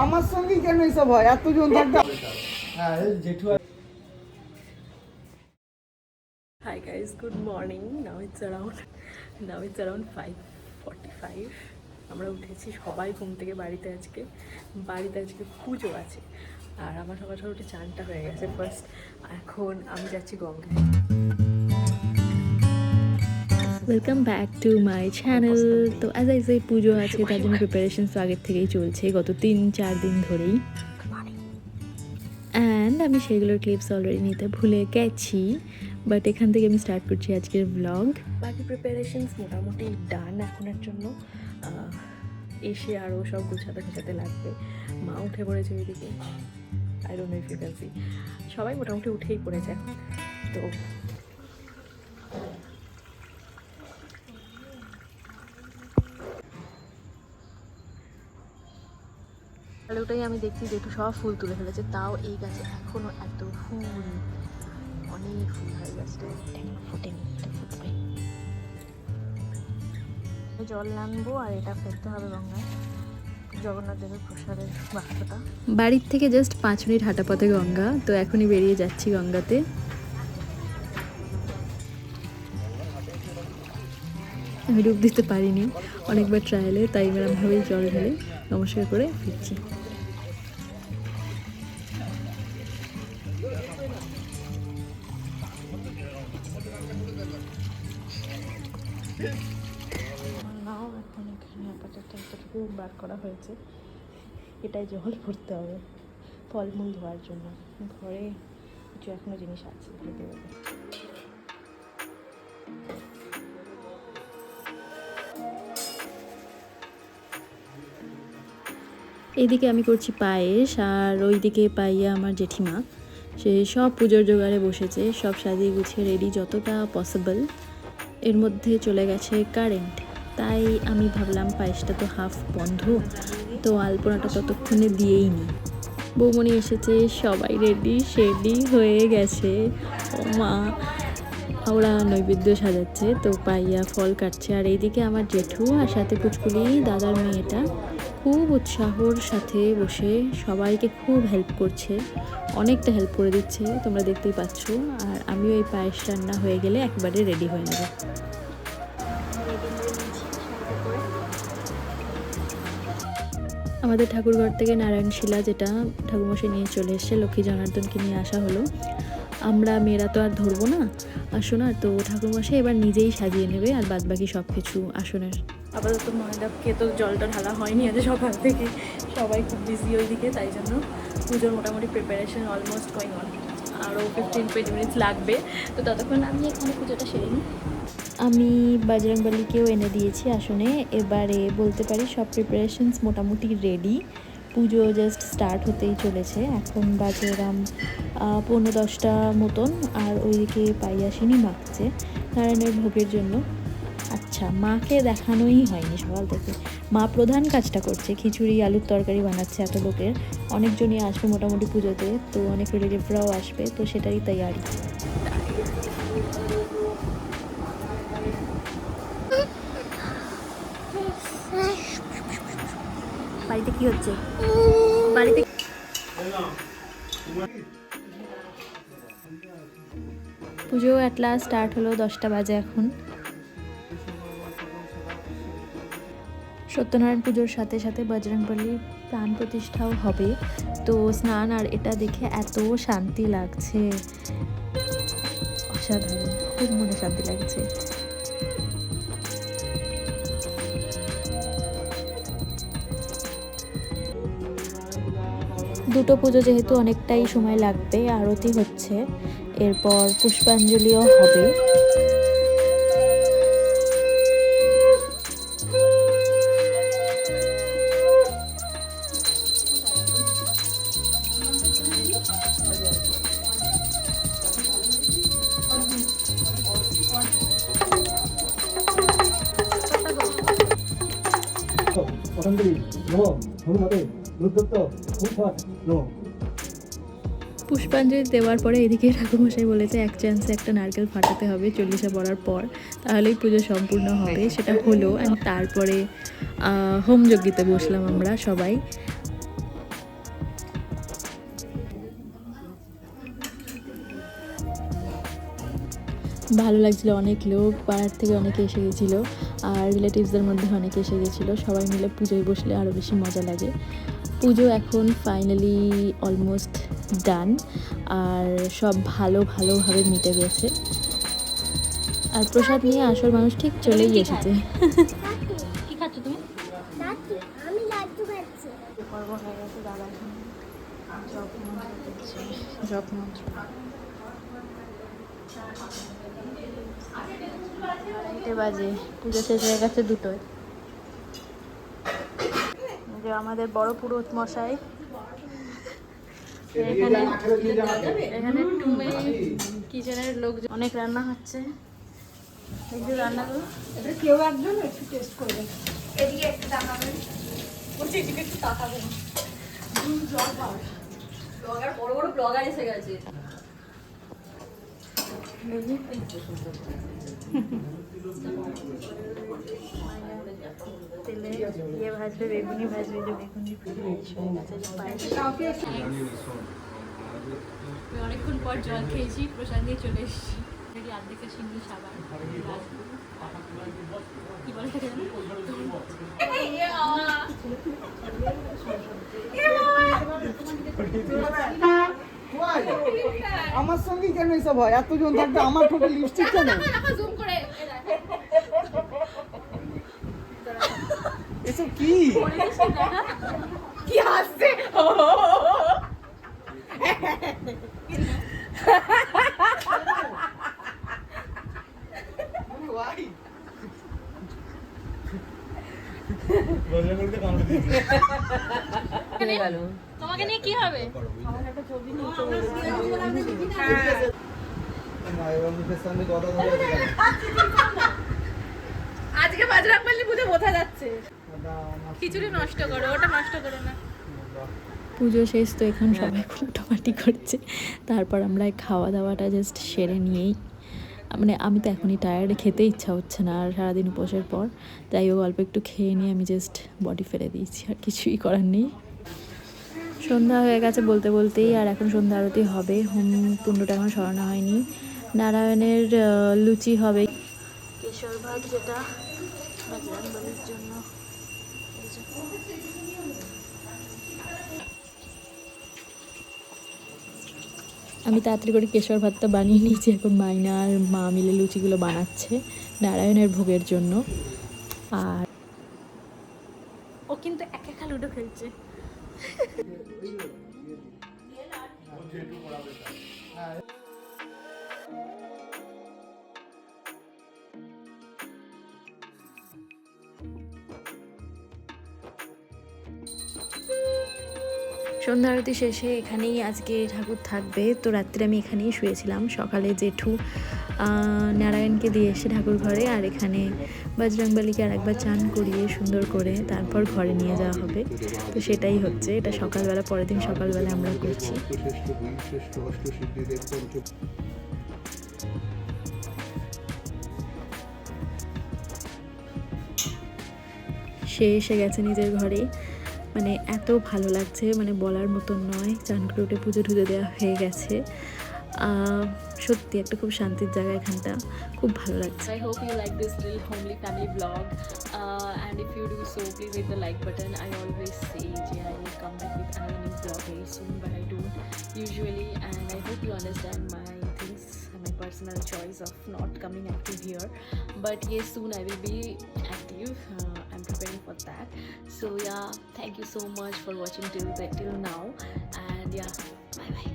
আমার সঙ্গে কেন এসব হয় এতজন থাকতে? হ্যাঁ জেঠু। Hi guys, good morning. Now it's around 5:45. আমরা উঠেছি সবাই ঘুম থেকে। বাড়িতে আজকে পুজো আছে, আর আমার সকাল সকাল উঠে চানটা হয়ে গেছে ফার্স্ট। এখন আমি যাচ্ছি গঙ্গায়। Welcome back to my channel. তো অ্যাজ আই সে পুজো আছে, তার জন্য প্রিপারেশনস তো আগের থেকেই চলছে, গত 3-4 দিন ধরেই। অ্যান্ড আমি সেগুলোর ক্লিপস অলরেডি নিতে ভুলে গেছি, বাট এখান থেকে আমি স্টার্ট করছি আজকের ব্লগ। বাকি প্রিপারেশনস মোটামুটি ডান এখনের জন্য। এসে আরও সব গোছাতে লাগবে। মা উঠে পড়েছে ওইদিকে, I don't know if you can see. সবাই মোটামুটি উঠেই পড়েছে এখন। তো ওটাই আমি দেখছি যে একটু সব ফুল তুলে ফেলেছে, তাও এই গাছে এখনো এত ফুল, অনেক ফুল হয়ে গেছে, ফোটেনি, এটা ফুটবে। জল নামবো আর এটা ফেলতে হবে গঙ্গায়, জগন্নাথ দেবের প্রসাদের বাক্সটা। বাড়ির থেকে জাস্ট 5 মিনিট হাঁটা পথে গঙ্গা, তো এখনই বেরিয়ে যাচ্ছি গঙ্গাতে। আমি ডুব দিতে পারিনি অনেকবার ট্রায়ালে, তাই এরকমভাবেই জল ঢেলে নমস্কার করে ফিরছি। নাও এখন এখানে আপাতত এতটুকু বার করা হয়েছে, এটাই জল ভরতে হবে ফলমূল ধোয়ার জন্য। ঘরে কিছু এখনো জিনিস আছে ভেবে ভেবে। এইদিকে আমি করছি পায়েস, আর ওইদিকে পাইয়া আমার জেঠিমা, সে সব পুজোর জোগাড়ে বসেছে, সব সাজিয়ে গুছিয়ে রেডি যতটা পসিবল। এর মধ্যে চলে গেছে কারেন্ট, তাই আমি ভাবলাম পায়েসটা তো হাফ বন্ধ, তো আলপনাটা ততক্ষণে দিয়েই নি। বৌমণি এসেছে, সবাই রেডি হয়ে গেছে। ও মা, ওরা নৈবেদ্য সাজাচ্ছে, তো পাইয়া ফল কাটছে, আর এইদিকে আমার জেঠু আর সাথে পুচকুলি দাদার মেয়েটা খুব উৎসাহর সাথে বসে সবাইকে খুব হেল্প করছে, অনেকটা হেল্প করে দিচ্ছে, তোমরা দেখতেই পাচ্ছ। আর আমিও এই পায়েস রান্না হয়ে গেলে একবারে রেডি হয়ে নেব। আমাদের ঠাকুরঘর থেকে নারায়ণশিলা, যেটা ঠাকুরমশাই নিয়ে চলে এসছে, লক্ষ্মী জনার্দনকে নিয়ে আসা হলো। আমরা মেয়েরা তো আর ধরবো না আসনার, তো ঠাকুরমশাই এবার নিজেই সাজিয়ে নেবে, আর বাদবাকি সব কিছু আসনের। আপাতত মহাদেবকে তো জলটা ঢালা হয়নি আজ সকাল থেকে, সবাই খুব বিজি ওইদিকে, তাই জন্য পুজোর মোটামুটি প্রিপারেশন অলমোস্ট গোয়িং অন। আরও 15-20 মিনিটস লাগবে, তো ততক্ষণ আমি এখানে পুজোটা সেরে নিই। আমি বজরংবলীকেও এনে দিয়েছি আসনে। এবারে বলতে পারি সব প্রিপারেশনস মোটামুটি রেডি, পুজো জাস্ট স্টার্ট হতেই চলেছে। এখন বাজে এরম 9:45 মতন, আর ওইদিকে পাইয়াসিনী মাখছে নারায়ণের ভোগের জন্য। আচ্ছা, মাকে দেখানোই হয়নি সকাল থেকে, মা প্রধান কাজটা করছে, খিচুড়ি আলুর তরকারি বানাচ্ছে এত লোকের, অনেকজনই আসবে মোটামুটি পুজোতে, তো অনেক রিলেটিভরাও আসবে, তো সেটাই তৈয়ারি। বাড়িতে কি হচ্ছে? বাড়িতে পুজো অ্যাট লাস্ট স্টার্ট হলো, 10টা বাজে এখন। সত্যনারায়ণ পুজোর সাথে সাথে বজরংবলীর প্রাণ প্রতিষ্ঠাও হবে, তো স্নান আর এটা দেখে এত শান্তি লাগছে, অসাধারণ, খুব মনে শান্তি লাগছে। দুটো পুজো যেহেতু অনেকটাই সময় লাগবে, আরতি হচ্ছে, এরপর পুষ্পাঞ্জলিও হবে। পুষ্পাঞ্জলি দেওয়ার পরে এদিকে ঠাকুরমশাই বলেছে এক চান্সে একটা নারকেল ফাটাতে হবে 40 পড়ার পর, তাহলেই পুজো সম্পূর্ণ হবে। সেটা হলো। অ্যান্ড তারপরে হোমযজ্ঞিতে বসলাম আমরা সবাই। ভালো লাগছিল, অনেক লোক পাড়ার থেকে অনেকে এসে গেছিলো, আর রিলেটিভসদের মধ্যে অনেকে এসে গেছিলো। সবাই মিলে পুজোয় বসলে আরও বেশি মজা লাগে। পুজো এখন ফাইনালি অলমোস্ট ডান, আর সব ভালোভাবে মিটে গেছে। আর প্রসাদ নিয়ে আসল মানুষ ঠিক চলেই এসেছে। কি খাচ্ছ তুমি? আমি লাড্ডু খাচ্ছি। পর্ব হয়ে গেছে, দাদা জপ মন্ত্র। বাজে পুজো শেষ হয়ে গেছে 2টোয়। যে আমাদের বড় পুরোহিত মশাই এখানে টুমে কিচেনের লোক অনেক রান্না হচ্ছে। একটু রান্না করুন, কেউ একজন একটু টেস্ট করবেন। এদিকে একটু তাকাবেন, এদিকে একটু তাকাবেন। বড় ব্লগার এসে গেছে। তেলে ইয়ে ভাজবে, বেগুনি ভাজবে, যে বেগুনি অনেকক্ষণ পর জল খেয়েছি, প্রসাদ নিয়ে চলে এসেছি। আর্ধেকের সিঙ্গি সাবান কি বলে আমার সঙ্গে কেন এসব হয়? এতজন থাকবে, আমার ঠোঁটে লিপস্টিক কেন? এসব কি কি হাসছে? তোমাকে নিয়ে কি হবে? আজকে বাজরাংবালি পুজো বোঝা যাচ্ছে। খিচুড়ি নষ্ট করো, ওটা নষ্ট করো না। পুজো শেষ তো এখন সবাই কুটোমাটি করছে। তারপর আমরা খাওয়া দাওয়াটা জাস্ট সেরে নিয়েই, মানে আমি তো এখনই টায়ার্ড, খেতে ইচ্ছা হচ্ছে না আর সারাদিন উপোসের পর। তাই ও অল্প একটু খেয়ে নিয়ে আমি জাস্ট বডি ফেলে দিয়েছি, আর কিছুই করার নেই। সন্ধ্যা হয়ে গেছে বলতেই, আর এখন সন্ধ্যা আরতি হবে। হোম কুণ্ডটা এখন সরানো হয়নি। নারায়ণের লুচি হবে, কেশর ভাত যেটা বজরংবলীর জন্য। আমি তাড়াতাড়ি করে কেশর ভাতটা বানিয়ে নিয়েছি। এখন মাইনা আর মা মিলে লুচিগুলো বানাচ্ছে নারায়ণের ভোগের জন্য। আর ও কিন্তু একা লুডো খেলছে। সন্ধ্যা আরতি শেষে এখানেই আজকে ঠাকুর থাকবে। তো রাত্রে আমি এখানেই শুয়েছিলাম। সকালে জেঠু নারায়ণকে দিয়ে এসে ঠাকুর ঘরে, আর এখানে বজরংবলীকে আর একবার চান করিয়ে সুন্দর করে তারপর ঘরে নিয়ে যাওয়া হবে। তো সেটাই হচ্ছে, এটা সকালবেলা, পরের দিন সকালবেলা আমরা করছি। সে এসে গেছে নিজের ঘরে, মানে এত ভালো লাগছে, মানে বলার মতন নয়। চান করে উঠে পুজো টুজো দেওয়া হয়ে গেছে। সত্যি একটা খুব শান্তির জায়গা এখানটা, খুব ভালো লাগছে। I hope you like this little homely family vlog, and if you do so, please hit the like button. I always say I will come back with another new vlog very soon, but I don't usually, and I hope you understand my things, my personal choice of not coming active here. But yes, soon I will be active. I'm preparing for that. So yeah, thank you so much for watching till now, and yeah, bye bye.